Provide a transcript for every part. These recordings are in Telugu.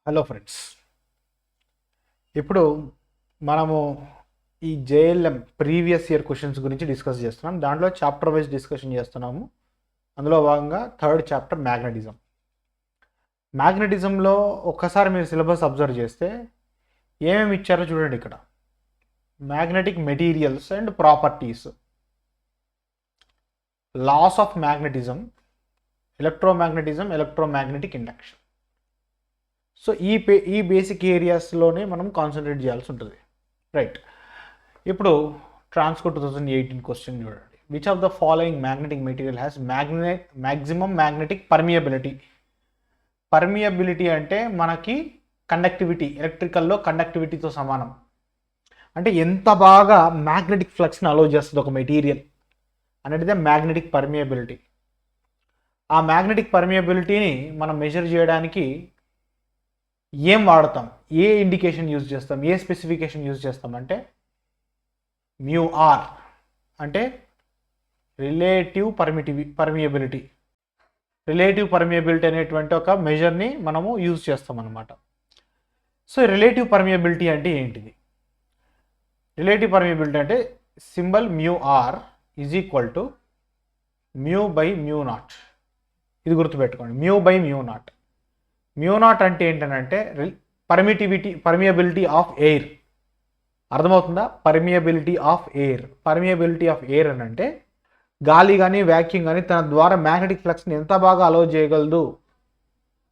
Hello friends. ఇప్పుడు మనము ఈ జేఎల్ఎం ప్రీవియస్ ఇయర్ క్వశ్చన్స్ గురించి డిస్కస్ చేస్తున్నాం. దాంట్లో చాప్టర్ వైజ్ డిస్కషన్ చేస్తున్నాము. అందులో భాగంగా థర్డ్ చాప్టర్ మ్యాగ్నెటిజం. మ్యాగ్నెటిజంలో ఒక్కసారి మీరు సిలబస్ అబ్జర్వ్ చేస్తే ఏమేమి ఇచ్చారో చూడండి. ఇక్కడ magnetic materials and properties, laws of magnetism, electromagnetic induction. So ఈ బేసిక్ ఏరియాస్లోనే మనం కాన్సన్ట్రేట్ చేయాల్సి ఉంటుంది, రైట్? ఇప్పుడు ట్రాన్స్కో 2018 క్వశ్చన్ చూడండి. Which of the following magnetic material has maximum magnetic permeability? Permeability అంటే మనకి కండక్టివిటీ, ఎలక్ట్రికల్లో కండక్టివిటీతో సమానం. అంటే ఎంత బాగా మ్యాగ్నెటిక్ ఫ్లక్స్ని అలో చేస్తుంది ఒక మెటీరియల్ అనేది మ్యాగ్నెటిక్ పర్మియబిలిటీ. ఆ మ్యాగ్నెటిక్ పర్మియబిలిటీని మనం మెజర్ చేయడానికి ఏం వాడతాం, ఏ ఇండికేషన్ యూజ్ చేస్తాం, ఏ స్పెసిఫికేషన్ యూజ్ చేస్తాం అంటే μr అంటే రిలేటివ్ పర్మియబిలిటీ. రిలేటివ్ పర్మియబిలిటీ అనేటువంటి ఒక మెజర్ని మనము యూజ్ చేస్తాం అన్నమాట. సో రిలేటివ్ పర్మియబిలిటీ అంటే ఏంటిది? రిలేటివ్ పర్మియబిలిటీ అంటే సింబల్ μr ఈజ్ ఈక్వల్ టు μ/μ0. ఇది గుర్తుపెట్టుకోండి, μ/μ0. μ0 అంటే ఏంటంటే పర్మియబిలిటీ ఆఫ్ ఎయిర్. అర్థమవుతుందా? పర్మియబిలిటీ ఆఫ్ ఎయిర్ అని అంటే గాలి కానీ వ్యాక్యూమ్ కానీ తన ద్వారా మ్యాగ్నెటిక్ ఫ్లక్స్ని ఎంత బాగా అలో చేయగలదు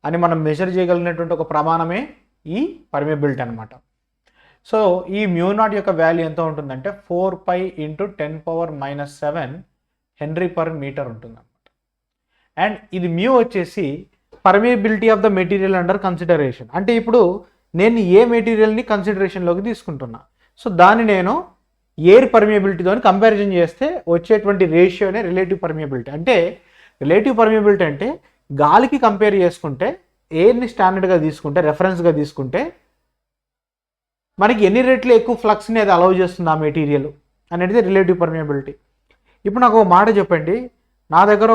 అని మనం మెజర్ చేయగలిగినటువంటి ఒక ప్రమాణమే ఈ పర్మియబిలిటీ అనమాట. సో ఈ μ0 యొక్క వాల్యూ ఎంత ఉంటుందంటే 4π × 10⁻⁻7 హెన్రీ పర్ మీటర్ ఉంటుంది అనమాట. అండ్ ఇది మ్యూ వచ్చేసి permeability of the material under consideration. అంటే ఇప్పుడు నేను ఏ మెటీరియల్ని కన్సిడరేషన్లోకి తీసుకుంటున్నా, సో దాన్ని నేను ఎయిర్ పర్మియబిలిటీతో కంపారిజన్ చేస్తే వచ్చేటువంటి రేషియోనే రిలేటివ్ పర్మియబిలిటీ. అంటే రిలేటివ్ పర్మియబిలిటీ అంటే గాలికి కంపేర్ చేసుకుంటే, ఎయిర్ని స్టాండర్డ్గా తీసుకుంటే, రెఫరెన్స్గా తీసుకుంటే మనకి ఎన్ని రెట్లు ఎక్కువ ఫ్లక్స్ని అది అలౌ చేస్తుంది ఆ మెటీరియల్ అనేది రిలేటివ్ పర్మియబిలిటీ. ఇప్పుడు నాకు ఒక మాట చెప్పండి, నా దగ్గర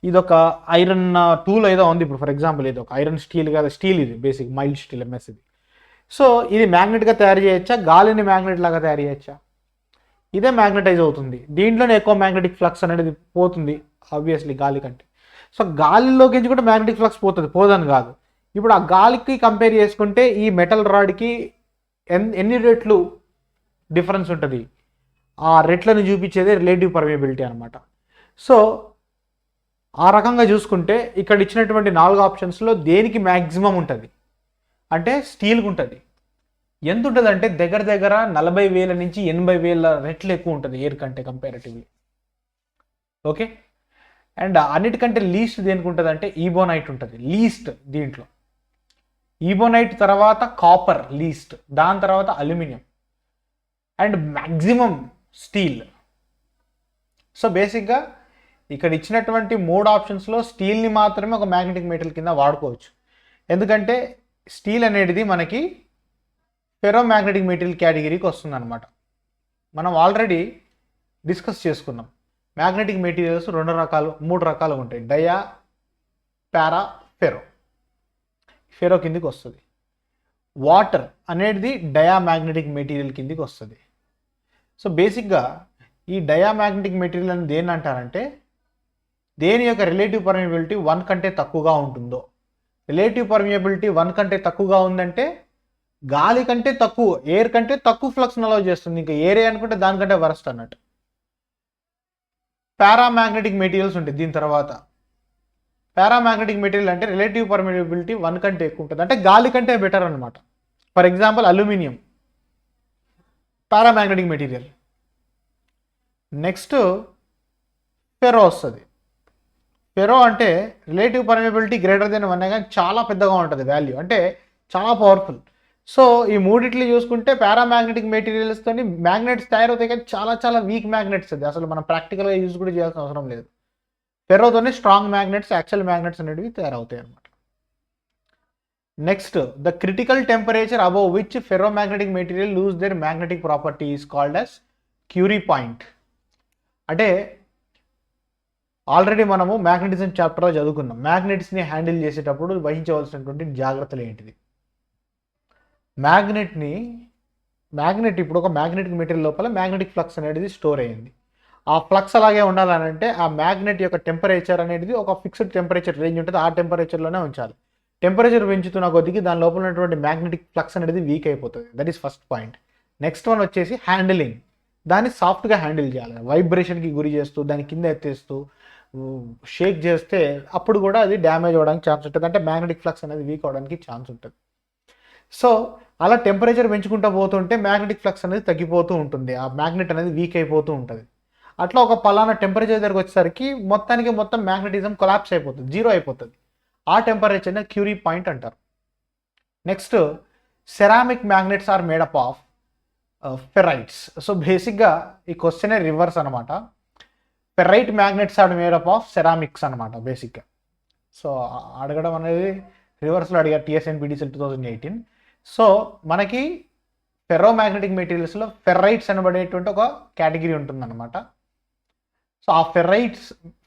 ఇదొక ఐరన్ టూల్ ఏదో ఉంది. ఇప్పుడు ఫర్ ఎగ్జాంపుల్ ఇది ఒక ఐరన్ స్టీల్ కదా, స్టీల్ ఇది బేసిక్ మైల్డ్ స్టీల్ ఎంఎస్ ఇది. సో ఇది మ్యాగ్నెట్గా తయారు చేయొచ్చా, గాలిని మ్యాగ్నెట్ లాగా తయారు చేయొచ్చా? ఇదే మ్యాగ్నెటైజ్ అవుతుంది. దీంట్లోనే ఎక్కువ మ్యాగ్నెటిక్ ఫ్లక్స్ అనేది పోతుంది ఆబ్వియస్లీ గాలి కంటే. సో గాలిలోకి కూడా మ్యాగ్నెటిక్ ఫ్లక్స్ పోదని కాదు. ఇప్పుడు ఆ గాలికి కంపేర్ చేసుకుంటే ఈ మెటల్ రాడ్కి ఎన్ని రెట్లు డిఫరెన్స్ ఉంటుంది, ఆ రెట్లను చూపించేదే రిలేటివ్ పర్మియబిలిటీ అనమాట. సో ఆ రకంగా చూసుకుంటే ఇక్కడ ఇచ్చినటువంటి 4 ఆప్షన్స్లో దేనికి మ్యాక్సిమం ఉంటుంది అంటే స్టీల్కి ఉంటుంది. ఎంత ఉంటుంది అంటే దగ్గర 40,000 నుంచి 80,000 రెట్లు ఎక్కువ ఉంటుంది ఎయిర్ కంటే కంపారిటివ్లీ. ఓకే. అండ్ అన్నిటికంటే లీస్ట్ దేనికి ఉంటుంది అంటే ఈబోనైట్ ఉంటుంది లీస్ట్. దీంట్లో ఈబోనైట్ తర్వాత కాపర్ లీస్ట్, దాని తర్వాత aluminium and maximum steel. So బేసిక్గా ఇక్కడ ఇచ్చినటువంటి 3 ఆప్షన్స్లో స్టీల్ని మాత్రమే ఒక మ్యాగ్నెటిక్ మెటీరియల్ కింద వాడుకోవచ్చు. ఎందుకంటే స్టీల్ అనేది మనకి ఫెరో మ్యాగ్నెటిక్ మెటీరియల్ కేటగిరీకి వస్తుంది అనమాట. మనం ఆల్రెడీ డిస్కస్ చేసుకున్నాం. మ్యాగ్నెటిక్ మెటీరియల్స్ 3 రకాలుగా ఉంటాయి, డయా, పారా, ఫెరో. ఫెరో కిందికి వస్తుంది. వాటర్ అనేది డయా మ్యాగ్నెటిక్ మెటీరియల్ కిందికి వస్తుంది. సో బేసిక్గా ఈ డయా మ్యాగ్నెటిక్ మెటీరియల్ అని దేన్ని అంటారంటే దేని యొక్క రిలేటివ్ పర్మియబిలిటీ 1 కంటే తక్కువగా ఉంటుందో. రిలేటివ్ పర్మియబిలిటీ 1 కంటే తక్కువగా ఉందంటే గాలి కంటే తక్కువ, ఎయిర్ కంటే తక్కువ ఫ్లక్స్ని అలౌ చేస్తుంది. ఇంకా ఏరే అనుకుంటే దానికంటే వరస్ట్ అన్నట్టు. పారామ్యాగ్నెటిక్ మెటీరియల్స్ ఉంటాయి దీని తర్వాత. పారామ్యాగ్నెటిక్ మెటీరియల్ అంటే రిలేటివ్ పర్మియబిలిటీ 1 కంటే ఎక్కువ ఉంటుంది, అంటే గాలి కంటే బెటర్ అనమాట. For example aluminium paramagnetic material. Next ferro వస్తుంది. ఫెరో అంటే రిలేటివ్ పర్మియబిలిటీ గ్రేటర్ దెన్ 1 కానీ చాలా పెద్దగా ఉంటుంది వాల్యూ, అంటే చాలా పవర్ఫుల్. సో ఈ మూడిట్లు చూసుకుంటే పారామ్యాగ్నెటిక్ మెటీరియల్స్తో మ్యాగ్నెట్స్ తయారవుతాయి కానీ చాలా వీక్ మ్యాగ్నెట్స్. అది అసలు మనం ప్రాక్టికల్గా యూజ్ కూడా చేయాల్సిన అవసరం లేదు. ఫెరోతోనే స్ట్రాంగ్ మ్యాగ్నెట్స్, యాక్చువల్ మ్యాగ్నెట్స్ అనేవి తయారవుతాయి అన్నమాట. Next, the critical temperature above which ferromagnetic material lose their magnetic property is called as Curie point. అంటే ఆల్రెడీ మనము మ్యాగ్నెటిజం చాప్టర్లో చదువుకున్నాం. మ్యాగ్నెట్స్ని హ్యాండిల్ చేసేటప్పుడు వహించవలసినటువంటి జాగ్రత్తలు ఏంటిది. మ్యాగ్నెట్ ఇప్పుడు ఒక మ్యాగ్నెటిక్ మెటీరియల్ లోపల మ్యాగ్నెటిక్ ఫ్లక్స్ అనేది స్టోర్ అయ్యింది. ఆ ఫ్లక్స్ అలాగే ఉండాలనంటే ఆ మ్యాగ్నెట్ యొక్క టెంపరేచర్ అనేది ఒక ఫిక్స్డ్ టెంపరేచర్ రేంజ్ ఉంటుంది, ఆ టెంపరేచర్లోనే ఉంచాలి. టెంపరేచర్ పెంచుతున్న కొద్దికి దాని లోపల ఉన్నటువంటి మ్యాగ్నెటిక్ ఫ్లక్స్ అనేది వీక్ అయిపోతుంది. That is first point. Next one వచ్చేసి హ్యాండిలింగ్. దాన్ని సాఫ్ట్గా హ్యాండిల్ చేయాలి. వైబ్రేషన్కి గురి చేస్తూ దాని కింద ఎత్తేస్తూ షేక్ చేస్తే అప్పుడు కూడా అది డ్యామేజ్ అవ్వడానికి ఛాన్స్ ఉంటుంది, అంటే మ్యాగ్నెటిక్ ఫ్లక్స్ అనేది వీక్ అవ్వడానికి ఛాన్స్ ఉంటుంది. సో అలా టెంపరేచర్ పెంచుకుంటూ పోతుంటే మ్యాగ్నెటిక్ ఫ్లక్స్ అనేది తగ్గిపోతూ ఉంటుంది, ఆ మ్యాగ్నెట్ అనేది వీక్ అయిపోతూ ఉంటుంది. అట్లా ఒక పలానా టెంపరేచర్ దగ్గరకు వచ్చేసరికి మొత్తం మ్యాగ్నెటిజం కొలాప్స్ అయిపోతుంది, జీరో అయిపోతుంది. ఆ టెంపరేచర్ని క్యూరీ పాయింట్ అంటారు. Next, ceramic magnets are made up of ferrites. So బేసిక్గా ఈ క్వశ్చనే రివర్స్ అనమాట. Ferrite magnets are made up of ceramics అనమాట బేసిక్గా. సో అడగడం అనేది రివర్స్లో అడిగారు TSNPDCL 2018. సో మనకి ఫెర్రో మ్యాగ్నెటిక్ మెటీరియల్స్లో ఫెర్రైట్స్ అనబడేటువంటి ఒక కేటగిరీ ఉంటుందన్నమాట. సో ఆ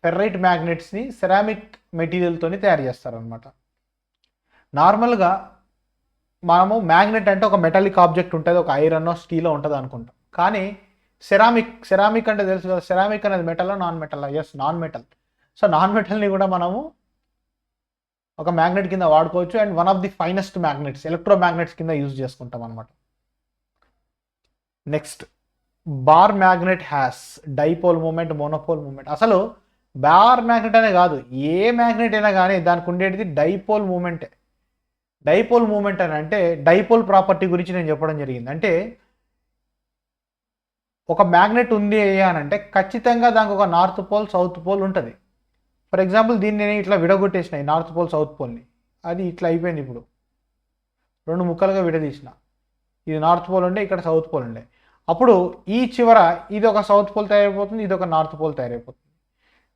ఫెర్రైట్ మ్యాగ్నెట్స్ని సెరామిక్ మెటీరియల్తోని తయారు చేస్తారనమాట. నార్మల్గా మనము మ్యాగ్నెట్ అంటే ఒక మెటాలిక్ ఆబ్జెక్ట్ ఉంటుంది, ఒక ఐరన్ స్టీలో ఉంటుంది అనుకుంటాం. కానీ సెరామిక్ అంటే తెలుసు కదా, సెరామిక్ అనేది మెటలా నాన్ మెటలా? Yes, non metal. So non మెటల్ని కూడా మనము ఒక మ్యాగ్నెట్ కింద వాడుకోవచ్చు. And one of the finest magnets, electromagnets కింద యూజ్ చేసుకుంటాం అనమాట. Next, bar magnet has dipole moment, monopole moment. అసలు బార్ మ్యాగ్నెట్ అనే కాదు, ఏ మ్యాగ్నెట్ అయినా కానీ దానికి ఉండేది డైపోల్ మూమెంటే. డైపోల్ మూమెంట్ అని అంటే డైపోల్ ప్రాపర్టీ గురించి నేను చెప్పడం జరిగింది. అంటే ఒక మ్యాగ్నెట్ ఉంది అనంటే ఖచ్చితంగా దానికి ఒక నార్త్ పోల్ సౌత్ పోల్ ఉంటుంది. ఫర్ ఎగ్జాంపుల్ దీన్ని నేను ఇట్లా విడగొట్టేసిన నార్త్ పోల్ సౌత్ పోల్ని, అది ఇట్లా అయిపోయింది. ఇప్పుడు రెండు ముక్కలుగా విడదీసిన, ఇది నార్త్ పోల్ ఉండే, ఇక్కడ సౌత్ పోల్ ఉండే. అప్పుడు ఈ చివర ఇది ఒక సౌత్ పోల్ తయారైపోతుంది, ఇది ఒక నార్త్ పోల్ తయారైపోతుంది.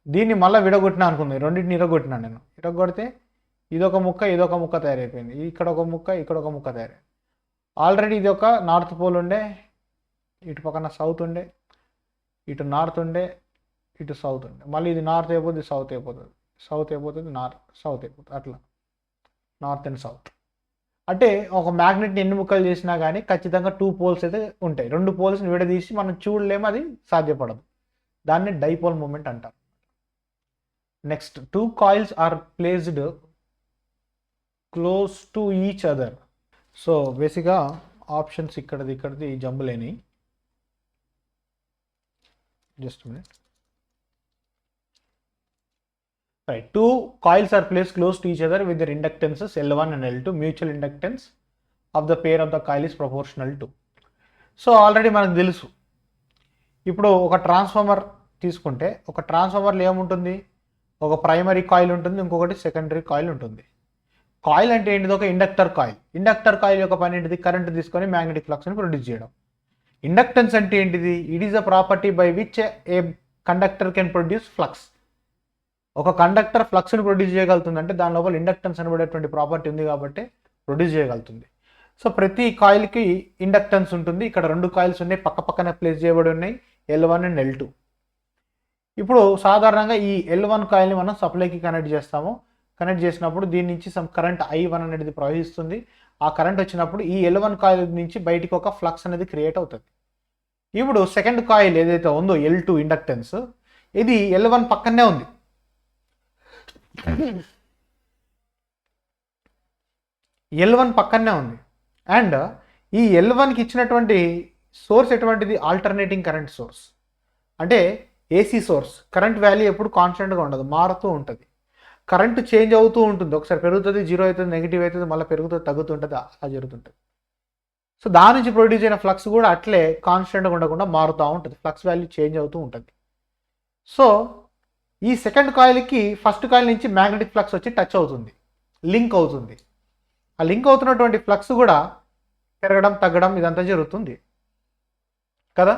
దీన్ని మళ్ళీ విడగొట్టినా అనుకుంది, రెండింటిని విరగొట్టినా నేను. విరగొడితే ఇదొక ముక్క తయారైపోయింది, ఇక్కడ ఒక ముక్క, ఇక్కడ ఒక ముక్క తయారైంది. ఆల్రెడీ ఇది ఒక నార్త్ పోల్ ఉండే, ఇటు పక్కన సౌత్ ఉండే, ఇటు నార్త్ ఉండే, ఇటు సౌత్ ఉండే. మళ్ళీ ఇది నార్త్ అయిపోతుంది, సౌత్ అయిపోతుంది, సౌత్ అయిపోతుంది, సౌత్ అయిపోతుంది. అట్లా నార్త్ అండ్ సౌత్. అంటే ఒక మ్యాగ్నెట్ని ఎన్ని ముక్కలు చేసినా కానీ ఖచ్చితంగా 2 పోల్స్ అయితే ఉంటాయి. 2 పోల్స్ని విడదీసి మనం చూడలేము, అది సాధ్యపడదు. దాన్ని డైపోల్ మూమెంట్ అంటారు. Next, 2 coils are placed close to each other. So బేసిక్గా ఆప్షన్స్ ఇక్కడిది జంబులేని. Just minute. Right, 2 coils are placed close to each other with their inductances L1 and L2. Mutual inductance of the pair of the coil is proportional to. So already మనకు తెలుసు. ఇప్పుడు ఒక ట్రాన్స్ఫార్మర్ తీసుకుంటే ఒక ట్రాన్స్ఫార్మర్లో ఏముంటుంది, ఒక ప్రైమరీ కాయిల్ ఉంటుంది, ఇంకొకటి సెకండరీ కాయిల్ ఉంటుంది. కాయిల్ అంటే ఏంటిది, ఒక ఇండక్టర్ కాయిల్. ఇండక్టర్ కాయిల్ యొక్క పని ఏంటిది, కరెంట్ తీసుకొని మ్యాగ్నెటిక్ ఫ్లక్స్ని ప్రొడ్యూస్ చేయడం. ఇండక్టెన్స్ అంటే ఏంటిది, it is a property by which A conductor can produce flux. ఒక కండక్టర్ ఫ్లక్స్ని ప్రొడ్యూస్ చేయగలుగుతుంది అంటే దాని లోపల ఇండక్టెన్స్ అనబడేటువంటి ప్రాపర్టీ ఉంది కాబట్టి ప్రొడ్యూస్ చేయగలుగుతుంది. సో ప్రతి కాయిల్కి ఇండక్టెన్స్ ఉంటుంది. ఇక్కడ 2 కాయిల్స్ ఉన్నాయి, పక్కన ప్లేస్ చేయబడి ఉన్నాయి, L1 అండ్ L2. ఇప్పుడు సాధారణంగా ఈ L1 కాయిల్ని మనం సప్లైకి కనెక్ట్ చేస్తాము. కనెక్ట్ చేసినప్పుడు దీని నుంచి సమ్ కరెంట్ I1 అనేది ప్రవహిస్తుంది. ఆ కరెంట్ వచ్చినప్పుడు ఈ L1 కాయిల్ నుంచి బయటికి ఒక ఫ్లక్స్ అనేది క్రియేట్ అవుతుంది. ఇప్పుడు సెకండ్ కాయిల్ ఏదైతే ఉందో L2 ఇండక్టెన్స్, ఇది L1 పక్కనే ఉంది. L1 పక్కనే ఉంది. అండ్ ఈ L1కి ఇచ్చినటువంటి సోర్స్ ఎటువంటిది, ఆల్టర్నేటింగ్ కరెంట్ సోర్స్. అంటే ఏసీ సోర్స్. కరెంట్ వాల్యూ ఎప్పుడు కాన్స్టెంట్గా ఉండదు, మారుతూ ఉంటుంది. కరెంట్ చేంజ్ అవుతూ ఉంటుంది, ఒకసారి పెరుగుతుంది, 0 అవుతుంది, నెగిటివ్ అవుతుంది, మళ్ళీ పెరుగుతుంది, తగ్గుతుంటుంది, అలా జరుగుతుంటుంది. సో దాని నుంచి ప్రొడ్యూస్ అయిన ఫ్లక్స్ కూడా అట్లే కాన్స్టెంట్గా ఉండకుండా మారుతూ ఉంటుంది, ఫ్లక్స్ వాల్యూ చేంజ్ అవుతూ ఉంటుంది. సో ఈ సెకండ్ కాయిల్కి ఫస్ట్ కాయిల్ నుంచి మ్యాగ్నెటిక్ ఫ్లక్స్ వచ్చి టచ్ అవుతుంది, లింక్ అవుతుంది. ఆ లింక్ అవుతున్నటువంటి ఫ్లక్స్ కూడా పెరగడం, తగ్గడం ఇదంతా జరుగుతుంది కదా.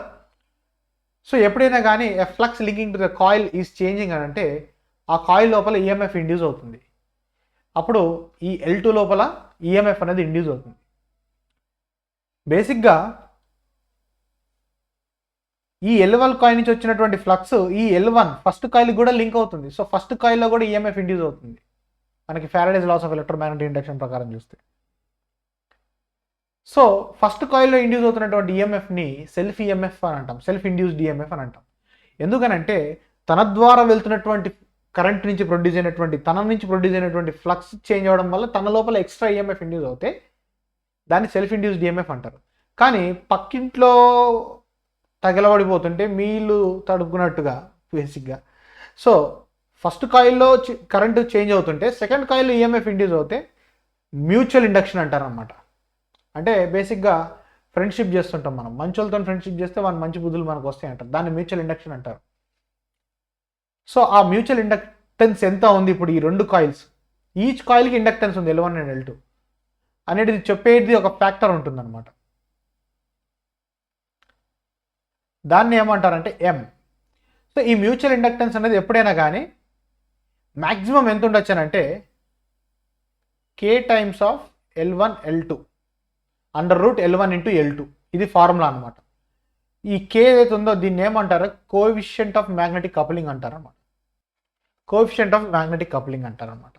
సో ఎప్పుడైనా కానీ a flux linking to the coil is changing అని అంటే ఆ కాయిల్ లోపల ఈఎంఎఫ్ ఇండ్యూస్ అవుతుంది. అప్పుడు ఈ L2 లోపల ఈఎంఎఫ్ అనేది ఇండ్యూస్ అవుతుంది. బేసిక్గా ఈ L1 కాయిల్ నుంచి వచ్చినటువంటి ఫ్లక్స్ ఈ L1 ఫస్ట్ కాయిల్ కూడా లింక్ అవుతుంది. సో ఫస్ట్ కాయిల్లో కూడా ఈఎంఎఫ్ ఇండ్యూస్ అవుతుంది మనకి Faraday's laws of electromagnetic induction ప్రకారం చూస్తే. సో ఫస్ట్ కాయిల్లో ఇండ్యూస్ అవుతున్నటువంటి ఈఎంఎఫ్ని సెల్ఫ్ ఈఎంఎఫ్ అని అంటాం, సెల్ఫ్ ఇండ్యూస్డ్ ఈఎంఎఫ్ అని అంటాం. ఎందుకనంటే తన ద్వారా వెళ్తున్నటువంటి కరెంట్ నుంచి ప్రొడ్యూస్ అయినటువంటి ఫ్లక్స్ చేంజ్ అవ్వడం వల్ల తన లోపల ఎక్స్ట్రా ఈఎంఎఫ్ ఇండ్యూస్ అవుతే దాన్ని సెల్ఫ్ ఇండ్యూస్డ్ ఈఎంఎఫ్ అంటారు. కానీ పక్కింట్లో తగలబడిపోతుంటే మీళ్ళు తడుపుకున్నట్టుగా బేసిక్గా. సో ఫస్ట్ కాయిల్లో కరెంటు చేంజ్ అవుతుంటే సెకండ్ కాయిల్లో ఈఎంఎఫ్ ఇండ్యూస్ అవుతే మ్యూచువల్ ఇండక్షన్ అంటారు అనమాట. అంటే బేసిక్గా ఫ్రెండ్షిప్ చేస్తుంటాం మనం, మంచోళ్ళతో ఫ్రెండ్షిప్ చేస్తే వాళ్ళ మంచి బుద్ధులు మనకు వస్తాయి అంటారు, దాన్ని మ్యూచువల్ ఇండక్షన్ అంటారు. సో ఆ మ్యూచువల్ ఇండక్టెన్స్ ఎంత ఉంది ఇప్పుడు ఈ రెండు కాయిల్స్, ఈచ్ కాయిల్కి ఇండక్టెన్స్ ఉంది L1 అండ్ L2 అనేది చెప్పేది ఒక ఫ్యాక్టర్ ఉంటుందన్నమాట. దాన్ని ఏమంటారంటే M. సో ఈ మ్యూచువల్ ఇండక్టెన్స్ అనేది ఎప్పుడైనా కానీ మ్యాక్సిమం ఎంత ఉండొచ్చు అంటే K times of L1 L2 under root L1 into L2. ఇది ఫార్ములా అనమాట. ఈ K ఏదైతే ఉందో దీన్ని ఏమంటారు, కోఎఫిషియంట్ ఆఫ్ మ్యాగ్నెటిక్ కప్లింగ్ అంటారన్నమాట. కోఎఫిషియంట్ ఆఫ్ మ్యాగ్నెటిక్ కప్లింగ్ అంటారన్నమాట.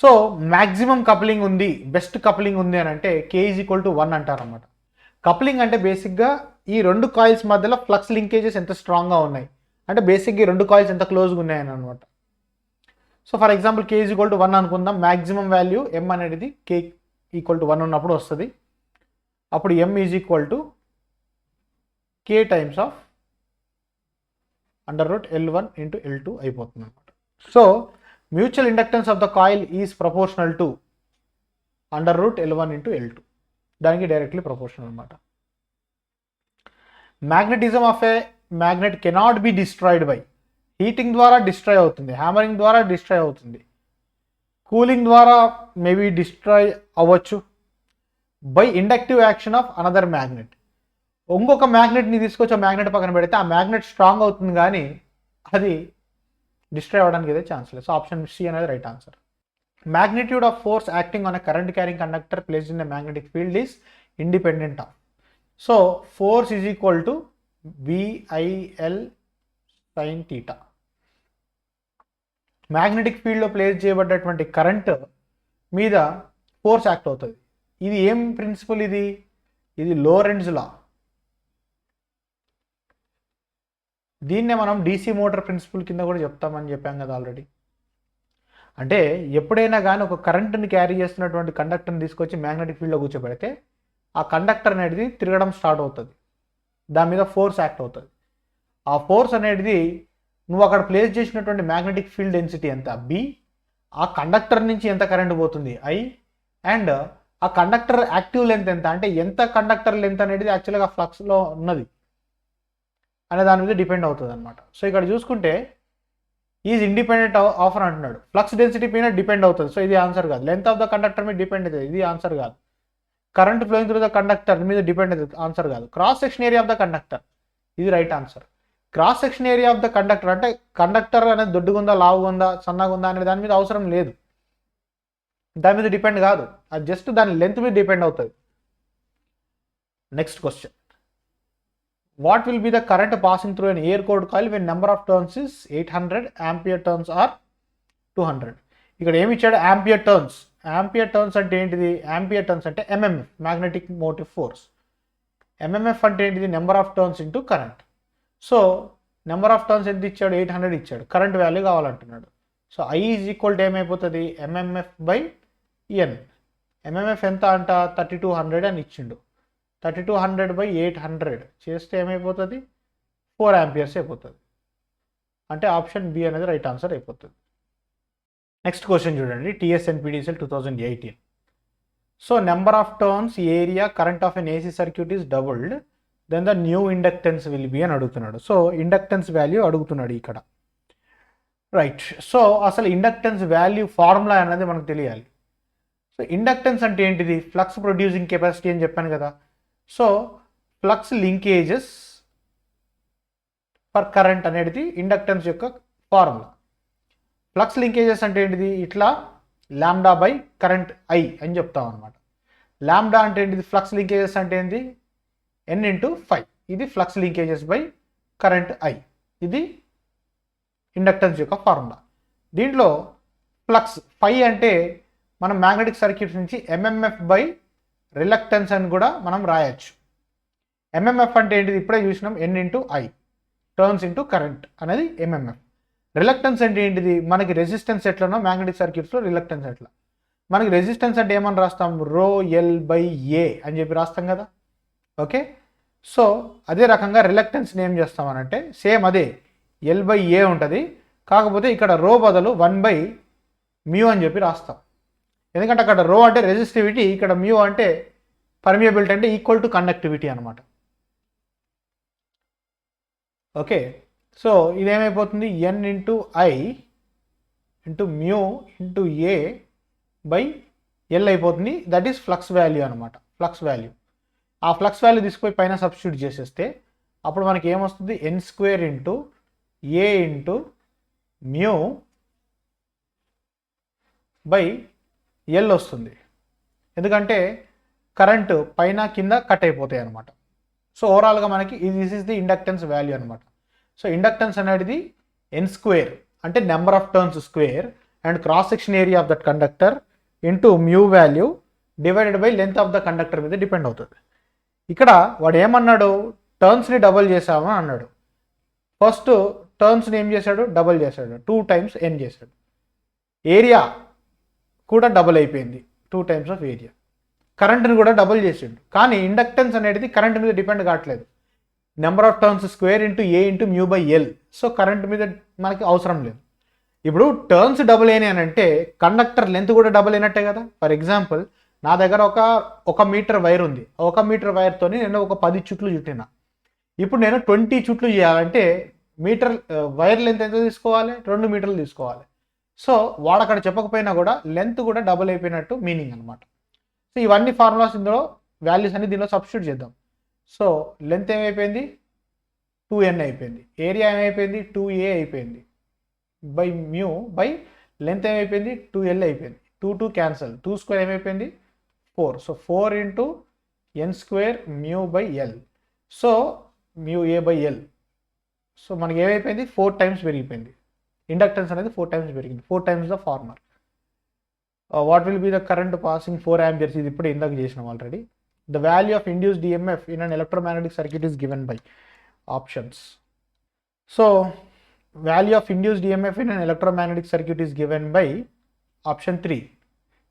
సో మ్యాక్సిమం కప్లింగ్ ఉంది, బెస్ట్ కప్లింగ్ ఉంది అని అంటే K ఈజ్ ఈక్వల్ టు 1 అంటారన్నమాట. కప్లింగ్ అంటే బేసిక్గా ఈ రెండు కాయిల్స్ మధ్యలో ఫ్లక్స్ లింకేజెస్ ఎంత స్ట్రాంగ్గా ఉన్నాయి అంటే బేసిక్గా ఈ రెండు కాయిల్స్ ఎంత క్లోజ్గా ఉన్నాయని అనమాట. So for example K is equal to 1 అనుకుందాం. మ్యాక్సిమం వాల్యూ M అనేది K ఈక్వల్ టు 1 ఉన్నప్పుడు వస్తుంది. అప్పుడు M is equal to K times of under root L1 into L2 అయిపోతుంది అనమాట. So mutual inductance of the coil is proportional to under root L1 into L2. దానికి డైరెక్ట్లీ ప్రపోర్షనల్ అనమాట. Magnetism of a magnet cannot be destroyed by heating ద్వారా డిస్ట్రాయ్ అవుతుంది, హ్యామరింగ్ ద్వారా డిస్ట్రాయ్ అవుతుంది, కూలింగ్ ద్వారా మేబీ డిస్ట్రాయ్ అవ్వచ్చు, by inductive action of another magnet. ఇంకొక మ్యాగ్నెట్ని తీసుకొచ్చి ఆ మ్యాగ్నెట్ పక్కన పెడితే ఆ మ్యాగ్నెట్ స్ట్రాంగ్ అవుతుంది కానీ అది డిస్ట్రాయ్ అవ్వడానికి అయితే ఛాన్స్ లేదు. సో ఆప్షన్ C అనేది right answer. Magnitude of force acting on a current carrying conductor placed in a magnetic field is independent of. So force is equal to VIL sin theta. Magnetic ఫీల్డ్లో ప్లేస్ చేయబడ్డటువంటి కరెంట్ మీద ఫోర్స్ యాక్ట్ అవుతుంది. ఇది ఏం ప్రిన్సిపల్, ఇది లోరెంజ్ లా. దీన్నే మనం DC మోటార్ ప్రిన్సిపల్ కింద కూడా చెప్తామని చెప్పాం కదా ఆల్రెడీ. అంటే ఎప్పుడైనా కానీ ఒక కరెంట్ని క్యారీ చేస్తున్నటువంటి కండక్టర్ని తీసుకొచ్చి మ్యాగ్నెటిక్ ఫీల్డ్లో కూర్చోబెడితే ఆ కండక్టర్ అనేది తిరగడం స్టార్ట్ అవుతుంది, దాని మీద ఫోర్స్ యాక్ట్ అవుతుంది. ఆ ఫోర్స్ అనేది నువ్వు అక్కడ ప్లేస్ చేసినటువంటి మ్యాగ్నెటిక్ ఫీల్డ్ డెన్సిటీ ఎంత B, ఆ కండక్టర్ నుంచి ఎంత కరెంట్ పోతుంది I, అండ్ ఆ కండక్టర్ యాక్టివ్ లెంత్ ఎంత అంటే ఎంత కండక్టర్ లెంత్ అనేది యాక్చువల్గా ఫ్లక్స్లో ఉన్నది అనే దాని మీద డిపెండ్ అవుతుంది అనమాట. సో ఇక్కడ చూసుకుంటే ఈజ్ ఇండిపెండెంట్ ఆఫర్ అంటున్నాడు, ఫ్లక్స్ డెన్సిటీ పైన డిపెండ్ అవుతుంది. సో ఇది ఆన్సర్ కాదు. లెంత్ ఆఫ్ ద కండక్టర్ మీద డిపెండ్ అవుతుంది, ఇది ఆన్సర్ కాదు. Current flowing through the conductor మీద డిపెండ్ అవుతుంది, ఆన్సర్ కాదు. Cross section area of the conductor, ఇది right answer. Cross section area of the conductor అంటే కండక్టర్ అనేది దొడ్డుగుందా, లావుగుందా, సన్నగుందా అనే దాని మీద అవసరం లేదు, దాని మీద డిపెండ్ కాదు, అది జస్ట్ దాని లెంత్ మీద డిపెండ్ అవుతుంది. Next question, what will be the current passing through an air cooled coil when number of turns is 800, ampere turns are 200. ఇక్కడ ఏమి ఇచ్చాడు, ఆంపియర్ టర్న్స్. ఆంపియర్ టర్న్స్ అంటే ఏంటిది, ఆంపియర్ టర్న్స్ అంటే MMF, magnetic motive force. MMF అంటే ఏంటిది, number of turns into current. So number of turns ఎంత ఇచ్చాడు, 800 ఇచ్చాడు, కరెంట్ వాల్యూ కావాలంటున్నాడు. So I is equal to ఏమైపోతుంది, MMF బై N. MMF ఎంత అంట 3200 అని ఇచ్చిండు. 3200 బై 800 చేస్తే ఏమైపోతుంది, 4 ఆంపియర్స్ అయిపోతుంది. అంటే ఆప్షన్ B అనేది రైట్ ఆన్సర్ అయిపోతుంది. నెక్స్ట్ క్వశ్చన్ చూడండి, TS/NPTEL 2018. So number of turns, area, current of an AC circuit is doubled, then the new inductance will be అని అడుగుతున్నాడు. సో ఇండక్టెన్స్ వాల్యూ అడుగుతున్నాడు ఇక్కడ, రైట్. సో అసలు ఇండక్టెన్స్ వాల్యూ ఫార్ములా అనేది మనకు తెలియాలి. సో ఇండక్టెన్స్ అంటే ఏంటిది, ఫ్లక్స్ ప్రొడ్యూసింగ్ కెపాసిటీ అని చెప్పాను కదా. So flux linkages for current అనేది ఇండక్టెన్స్ యొక్క ఫార్ములా. ఫ్లక్స్ లింకేజెస్ అంటే ఏంటిది, ఇట్లా లాంబ్డా బై కరెంట్ I అని చెప్తాం అనమాట. లాంబ్డా అంటే ఏంటిది, ఫ్లక్స్ లింకేజెస్ అంటే ఏంటి, N ఇంటూ 5, ఇది flux linkages by current I. ఇది ఇండక్టెన్స్ యొక్క ఫార్ములా. దీంట్లో ఫ్లక్స్ ఫై అంటే మనం మ్యాగ్నెటిక్ సర్క్యూట్స్ నుంచి ఎంఎంఎఫ్ బై రిలక్టెన్స్ అని కూడా మనం రాయొచ్చు. ఎంఎంఎఫ్ అంటే ఏంటిది? ఇప్పుడే చూసినాం, N into I, turns into current అనేది ఎంఎంఎఫ్. రిలక్టెన్స్ అంటే ఏంటిది? మనకి రెసిస్టెన్స్ ఎట్లనో మ్యాగ్నెటిక్ సర్క్యూట్స్లో రిలక్టెన్స్ ఎట్లా. మనకి రెసిస్టెన్స్ అంటే ఏమని రాస్తాం? రో ఎల్ బై ఏ అని చెప్పి రాస్తాం కదా. ఓకే, సో అదే రకంగా రిలక్టెన్స్ని ఏం చేస్తామనంటే సేమ్ అదే ఎల్ బై ఏ ఉంటుంది, కాకపోతే ఇక్కడ రో బదులు 1/μ అని చెప్పి రాస్తాం. ఎందుకంటే అక్కడ రో అంటే రెసిస్టివిటీ, ఇక్కడ మ్యూ అంటే పర్మియబిలిటీ, అంటే ఈక్వల్ టు కండక్టివిటీ అనమాట. ఓకే, సో ఇదేమైపోతుంది? N into I into mu into A by L అయిపోతుంది. దట్ ఈస్ ఫ్లక్స్ వాల్యూ అనమాట, ఫ్లక్స్ వాల్యూ. ఆ ఫ్లక్స్ వాల్యూ తీసుకుపోయి పైన సబ్స్టిట్యూట్ చేసేస్తే అప్పుడు మనకి ఏమొస్తుంది? n² into A into mu by L వస్తుంది. ఎందుకంటే కరెంటు పైన కింద కట్ అయిపోతాయి అనమాట. సో ఓవరాల్గా మనకి this is the inductance value అనమాట. సో ఇండక్టెన్స్ అనేది n² అంటే number of turns square and cross section area of that conductor into mu value divided by length of the conductor మీద డిపెండ్ అవుతుంది. ఇక్కడ వాడు ఏమన్నాడు? టర్న్స్ని డబల్ చేసామని అన్నాడు. ఫస్ట్ టర్న్స్ని ఏం చేశాడు? డబల్ చేశాడు, 2 times n చేశాడు. ఏరియా కూడా డబల్ అయిపోయింది, 2 times ఆఫ్ ఏరియా. కరెంట్ని కూడా డబల్ చేసాడు, కానీ ఇండక్టెన్స్ అనేది కరెంట్ మీద డిపెండ్ కావట్లేదు. Number of turns square into A into mu by L. So current మీద మనకి అవసరం లేదు. ఇప్పుడు టర్న్స్ డబుల్ అయినాయి అని అంటే కండక్టర్ లెంత్ కూడా డబుల్ అయినట్టే కదా. ఫర్ ఎగ్జాంపుల్, నా దగ్గర ఒక మీటర్ వైర్ ఉంది. 1 మీటర్ వైర్తో నేను ఒక 10 చుట్లు చుట్టిన. ఇప్పుడు నేను 20 చుట్లు చేయాలంటే మీటర్ వైర్ లెంత్ ఎంత తీసుకోవాలి? 2 మీటర్లు తీసుకోవాలి. సో వాడు అక్కడ చెప్పకపోయినా కూడా లెంత్ కూడా డబుల్ అయిపోయినట్టు మీనింగ్ అనమాట. సో ఇవన్నీ ఫార్ములాస్ ఇందులో వాల్యూస్ అన్ని దీనిలో సబ్స్టిట్యూట్ చేద్దాం. సో లెంత్ ఏమైపోయింది? 2n అయిపోయింది. ఏరియా ఏమైపోయింది? 2a అయిపోయింది బై మ్యూ బై లెంత్ ఏమైపోయింది? 2l అయిపోయింది. 2 క్యాన్సల్, 2² ఏమైపోయింది? 4. So 4 into n² mu by L. So mu A by L. So మనకి ఏమైపోయింది? 4 times పెరిగిపోయింది. ఇండక్టెన్స్ అనేది 4 times పెరిగింది, 4 times the former. What will be the current passing 4 amperes? ఇది ఇప్పుడు ఇందాక చేసినాం already. The value of induced EMF in an electromagnetic circuit is given by options. So value of induced EMF in an electromagnetic circuit is given by option 3.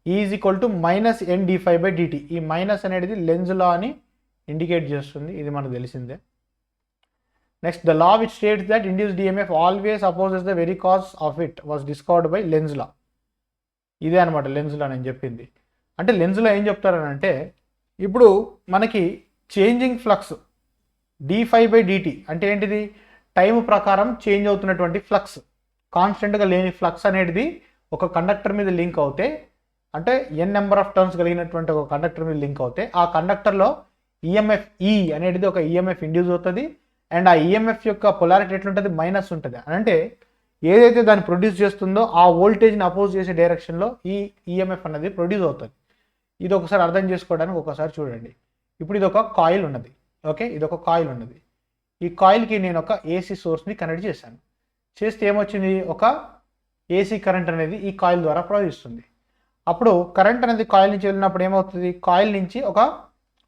E is equal to minus n d phi by dt. ఈ మైనస్ అనేది లెంజ్ లా అని ఇండికేట్ చేస్తుంది, ఇది మనకు తెలిసిందే. Next, the law which states that induced EMF always opposes the very cause of it was discovered by Lenz law. ఇదే అనమాట లెంజ్ లా నేను చెప్పింది. అంటే లెంజ్ లా ఏం చెప్తారని అంటే, ఇప్పుడు మనకి changing flux d phi by dt అంటే ఏంటిది? టైం ప్రకారం చేంజ్ అవుతున్నటువంటి ఫ్లక్స్, కాన్స్టెంట్గా లేని ఫ్లక్స్ అనేది ఒక కండక్టర్ మీద లింక్ అవుతే, అంటే n నెంబర్ ఆఫ్ టర్న్స్ కలిగినటువంటి ఒక కండక్టర్ మీద లింక్ అవుతే ఆ కండక్టర్లో ఈఎంఎఫ్ E అనేది ఒక ఈఎంఎఫ్ ఇండ్యూస్ అవుతుంది. అండ్ ఆ ఈఎంఎఫ్ యొక్క పొలారిటీ ఎట్లుంటుంది? మైనస్ ఉంటుంది. అంటే ఏదైతే దాన్ని ప్రొడ్యూస్ చేస్తుందో ఆ వోల్టేజ్ని అపోజ్ చేసే డైరెక్షన్లో ఈ ఈఎంఎఫ్ అనేది ప్రొడ్యూస్ అవుతుంది. ఇది ఒకసారి అర్థం చేసుకోవడానికి ఒకసారి చూడండి. ఇప్పుడు ఇది ఒక కాయిల్ ఉన్నది. ఓకే, ఇది ఒక కాయిల్ ఉన్నది. ఈ కాయిల్కి నేను ఒక ఏసీ సోర్స్ని కనెక్ట్ చేశాను. చేస్తే ఏమొచ్చింది? ఒక ఏసీ కరెంట్ అనేది ఈ కాయిల్ ద్వారా ప్రవహిస్తుంది. అప్పుడు కరెంట్ అనేది కాయిల్ నుంచి వెళ్ళినప్పుడు ఏమవుతుంది? కాయిల్ నుంచి ఒక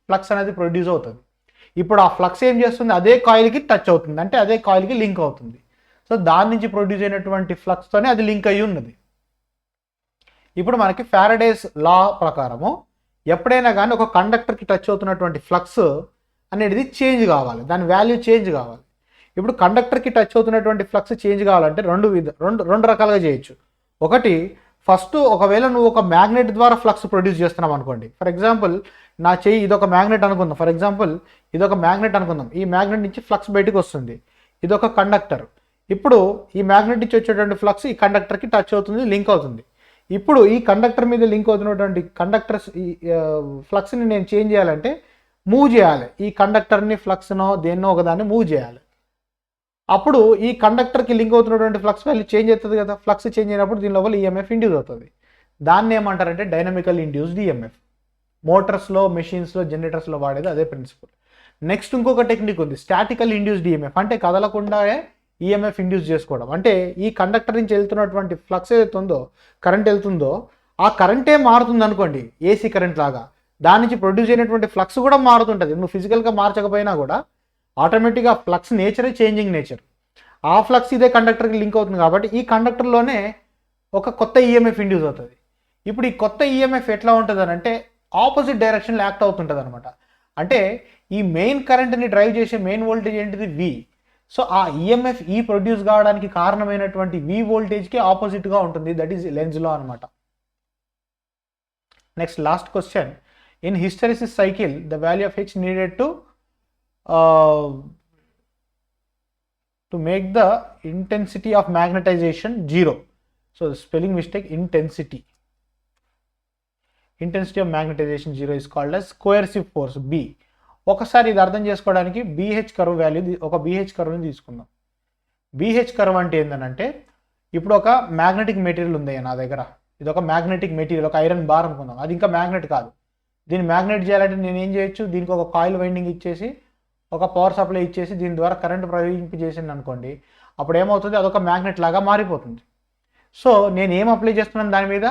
ఫ్లక్స్ అనేది ప్రొడ్యూస్ అవుతుంది. ఇప్పుడు ఆ ఫ్లక్స్ ఏం చేస్తుంది? అదే కాయిల్కి టచ్ అవుతుంది, అంటే అదే కాయిల్కి లింక్ అవుతుంది. సో దాని నుంచి ప్రొడ్యూస్ అయినటువంటి ఫ్లక్స్తోనే అది లింక్ అయ్యి ఉన్నది. ఇప్పుడు మనకి ఫారడేస్ లా ప్రకారము ఎప్పుడైనా కానీ ఒక కండక్టర్కి టచ్ అవుతున్నటువంటి ఫ్లక్స్ అనేది చేంజ్ కావాలి, దాని వాల్యూ చేంజ్ కావాలి. ఇప్పుడు కండక్టర్కి టచ్ అవుతున్నటువంటి ఫ్లక్స్ చేంజ్ కావాలంటే రెండు రకాలుగా చేయొచ్చు. ఒకటి, ఫస్ట్ ఒకవేళ నువ్వు ఒక మ్యాగ్నెట్ ద్వారా ఫ్లక్స్ ప్రొడ్యూస్ చేస్తున్నావు అనుకోండి. ఫర్ ఎగ్జాంపుల్, నా చెయ్యి ఇదొక మ్యాగ్నెట్ అనుకుందాం. ఫర్ ఎగ్జాంపుల్ ఇదొక మ్యాగ్నెట్ అనుకుందాం. ఈ మ్యాగ్నెట్ నుంచి ఫ్లక్స్ బయటకు వస్తుంది. ఇదొక కండక్టర్. ఇప్పుడు ఈ మ్యాగ్నెట్ నుంచి వచ్చేటువంటి ఫ్లక్స్ ఈ కండక్టర్కి టచ్ అవుతుంది, లింక్ అవుతుంది. ఇప్పుడు ఈ కండక్టర్ మీద లింక్ అవుతున్నటువంటి కండక్టర్స్ ఫ్లక్స్ని నేను చేంజ్ చేయాలంటే మూవ్ చేయాలి. ఈ కండక్టర్ని ఫ్లక్స్నో దేన్నో ఒకదాన్ని మూవ్ చేయాలి. అప్పుడు ఈ కండక్టర్కి లింక్ అవుతున్నటువంటి ఫ్లక్స్ వాల్యూ చేంజ్ అవుతుంది కదా. ఫ్లక్స్ చేంజ్ అయినప్పుడు దీని లోపల ఈఎంఎఫ్ ఇండ్యూస్ అవుతుంది. దాన్ని ఏమంటారంటే డైనమికల్ ఇండ్యూస్డ్ ఈఎంఎఫ్. మోటార్స్లో, మెషిన్స్లో, జనరేటర్స్లో వాడేది అదే ప్రిన్సిపల్. నెక్స్ట్ ఇంకొక టెక్నిక్ ఉంది, స్టాటికల్ ఇండ్యూస్డ్ ఈఎంఎఫ్, అంటే కదలకుండా ఈఎంఎఫ్ ఇండ్యూస్ చేసుకోవడం. అంటే ఈ కండక్టర్ నుంచి వెళ్తున్నటువంటి ఫ్లక్స్ ఏదైతే ఉందో, కరెంట్ వెళ్తుందో, ఆ కరెంటే మారుతుంది అనుకోండి, ఏసీ కరెంట్ లాగా, దాని నుంచి ప్రొడ్యూస్ అయినటువంటి ఫ్లక్స్ కూడా మారుతుంటుంది. నువ్వు ఫిజికల్గా మార్చకపోయినా కూడా ఆటోమేటిక్గా ఫ్లక్స్ నేచరే చేంజింగ్ నేచర్. ఆ ఫ్లక్స్ ఇదే కండక్టర్కి లింక్ అవుతుంది కాబట్టి ఈ కండక్టర్లోనే ఒక కొత్త ఈఎంఎఫ్ ఇండ్యూస్ అవుతుంది. ఇప్పుడు ఈ కొత్త ఈఎంఎఫ్ ఎట్లా ఉంటుంది అని అంటే ఆపోజిట్ డైరెక్షన్లో యాక్ట్ అవుతుంటుంది అనమాట. అంటే ఈ మెయిన్ కరెంట్ని డ్రైవ్ చేసే మెయిన్ వోల్టేజ్ ఏంటిది వి. సో ఆ ఈఎంఎఫ్ ఈ ప్రొడ్యూస్ కావడానికి కారణమైనటువంటి వి వోల్టేజ్కి ఆపోజిట్గా ఉంటుంది. దట్ ఈస్ లెంజ్ లా అనమాట. Next last question, in hysteresis cycle the value of H needed to make the intensity of magnetization 0. So the spelling mistake, intensity of magnetization 0 is called as coercive force B. ఒకసారి ఇది అర్థం చేసుకోవడానికి BH కర్వ్ వాల్యూ, ఒక BH కర్వ్ని తీసుకుందాం. BH కర్వ్ అంటే ఏంటంటే, ఇప్పుడు ఒక మ్యాగ్నెటిక్ మెటీరియల్ ఉంది నా దగ్గర, ఇది ఒక మ్యాగ్నెటిక్ మెటీరియల్, ఒక ఐరన్ బార్ అనుకుందాం, అది ఇంకా మ్యాగ్నెట్ కాదు. దీన్ని మ్యాగ్నెట్ చేయాలంటే నేను ఏం చేయొచ్చు, దీనికి ఒక కాయిల్ వైండింగ్ ఇచ్చేసి ఒక పవర్ సప్లై ఇచ్చేసి దీని ద్వారా కరెంట్ ప్రవహింపజేసింది అనుకోండి, అప్పుడు ఏమవుతుంది, అదొక మ్యాగ్నెట్ లాగా మారిపోతుంది. సో నేను ఏం అప్లై చేస్తున్నాను, దాని మీద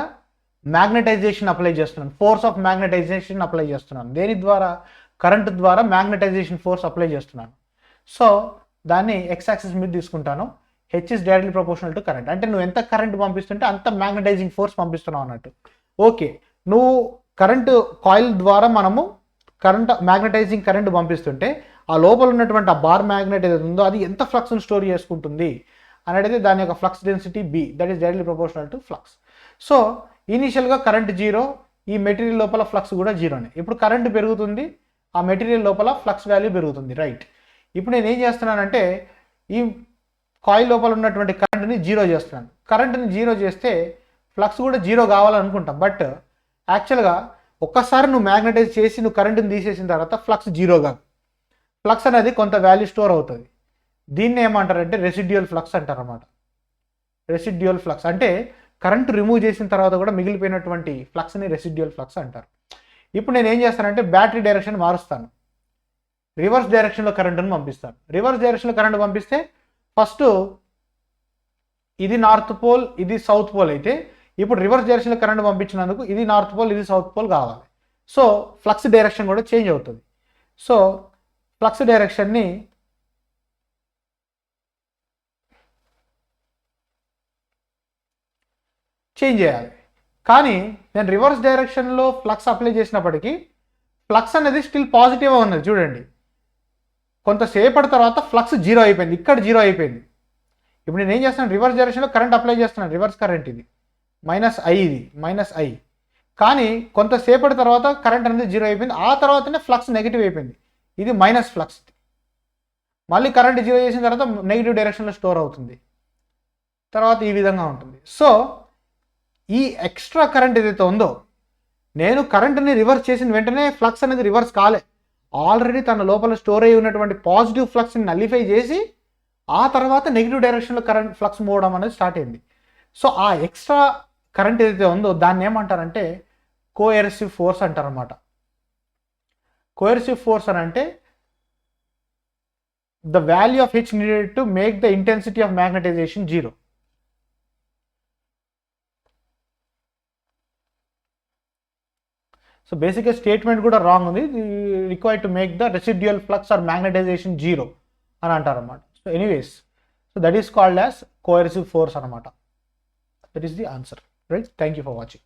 మ్యాగ్నటైజేషన్ అప్లై చేస్తున్నాను, ఫోర్స్ ఆఫ్ మ్యాగ్నటైజేషన్ అప్లై చేస్తున్నాను. దేని ద్వారా, కరెంట్ ద్వారా మ్యాగ్నటైజేషన్ ఫోర్స్ అప్లై చేస్తున్నాను. సో దాన్ని ఎక్స్ యాక్సిస్ మీద తీసుకుంటాను. H is directly proportional to current. అంటే నువ్వు ఎంత కరెంట్ పంపిస్తుంటే అంత మ్యాగ్నటైజింగ్ ఫోర్స్ పంపిస్తున్నావు అన్నట్టు. ఓకే, నువ్వు కరెంటు కాయిల్ ద్వారా మనము మ్యాగ్నటైజింగ్ కరెంట్ పంపిస్తుంటే ఆ లోపల ఉన్నటువంటి ఆ బార్ మ్యాగ్నెట్ ఏదైతే ఉందో అది ఎంత ఫ్లక్స్ని స్టోర్ చేసుకుంటుంది అనేది దాని యొక్క flux density B, that is directly proportional to flux. So ఇనీషియల్గా కరెంట్ జీరో, ఈ మెటీరియల్ లోపల ఫ్లక్స్ కూడా జీరోనే. ఇప్పుడు కరెంట్ పెరుగుతుంది, ఆ మెటీరియల్ లోపల ఫ్లక్స్ వాల్యూ పెరుగుతుంది, రైట్. ఇప్పుడు నేను ఏం చేస్తున్నానంటే ఈ కాయిల్ లోపల ఉన్నటువంటి కరెంట్ని జీరో చేస్తున్నాను. కరెంట్ని జీరో చేస్తే ఫ్లక్స్ కూడా జీరో కావాలనుకుంటాం, బట్ యాక్చువల్గా ఒక్కసారి నువ్వు మ్యాగ్నటైజ్ చేసి నువ్వు కరెంట్ని తీసేసిన తర్వాత ఫ్లక్స్ జీరో కాదు, ఫ్లక్స్ అనేది కొంత వాల్యూ స్టోర్ అవుతుంది. దీన్ని ఏమంటారంటే రెసిడ్యువల్ ఫ్లక్స్ అంటారు అన్నమాట. రెసిడ్యువల్ ఫ్లక్స్ అంటే కరెంట్ రిమూవ్ చేసిన తర్వాత కూడా మిగిలిపోయినటువంటి ఫ్లక్స్ని రెసిడ్యువల్ ఫ్లక్స్ అంటారు. ఇప్పుడు నేను ఏం చేస్తానంటే బ్యాటరీ డైరెక్షన్ మారుస్తాను, రివర్స్ డైరెక్షన్లో కరెంట్ని పంపిస్తాను. రివర్స్ డైరెక్షన్లో కరెంట్ పంపిస్తే ఫస్ట్ ఇది నార్త్ పోల్, ఇది సౌత్ పోల్ అయితే, ఇప్పుడు రివర్స్ డైరెక్షన్లో కరెంట్ పంపించినందుకు ఇది నార్త్ పోల్, ఇది సౌత్ పోల్ కావాలి. సో ఫ్లక్స్ డైరెక్షన్ కూడా చేంజ్ అవుతుంది. సో ఫ్లక్స్ డైరెక్షన్ని చేంజ్ చేయాలి. కానీ నేను రివర్స్ డైరెక్షన్లో ఫ్లక్స్ అప్లై చేసినప్పటికీ ఫ్లక్స్ అనేది స్టిల్ పాజిటివ్గా ఉన్నది. చూడండి, కొంతసేపటి తర్వాత ఫ్లక్స్ జీరో అయిపోయింది, ఇక్కడ జీరో అయిపోయింది. ఇప్పుడు నేను ఏం చేస్తున్నాను, రివర్స్ డైరెక్షన్లో కరెంట్ అప్లై చేస్తున్నాను, రివర్స్ కరెంట్ ఇది -I, ఇది -I. కానీ కొంతసేపటి తర్వాత కరెంట్ అనేది జీరో అయిపోయింది, ఆ తర్వాతనే ఫ్లక్స్ నెగిటివ్ అయిపోయింది, ఇది మైనస్ ఫ్లక్స్. మళ్ళీ కరెంట్ జీరో చేసిన తర్వాత నెగిటివ్ డైరెక్షన్లో స్టోర్ అవుతుంది, తర్వాత ఈ విధంగా ఉంటుంది. సో ఈ ఎక్స్ట్రా కరెంట్ ఏదైతే ఉందో, నేను కరెంట్ని రివర్స్ చేసిన వెంటనే ఫ్లక్స్ అనేది రివర్స్ కాలే, ఆల్రెడీ తన లోపల స్టోర్ అయ్యి ఉన్నటువంటి పాజిటివ్ ఫ్లక్స్ని నల్లిఫై చేసి ఆ తర్వాత నెగిటివ్ డైరెక్షన్లో కరెంట్ ఫ్లక్స్ మూవడం అనేది స్టార్ట్ అయింది. సో ఆ ఎక్స్ట్రా కరెంట్ ఏదైతే ఉందో దాన్ని ఏమంటారంటే కోఎర్సివ్ ఫోర్స్ అంటారన్నమాట. కోఎర్సివ్ ఫోర్స్ అని అంటే the value of H needed to make the intensity of magnetization 0. So basically statement kuda wrong undi, required to make the residual flux or magnetization 0 అని అంటారు అన్నమాట. So anyways, so that is called as coercive force అన్నమాట. That is the answer, right? Thank you for watching.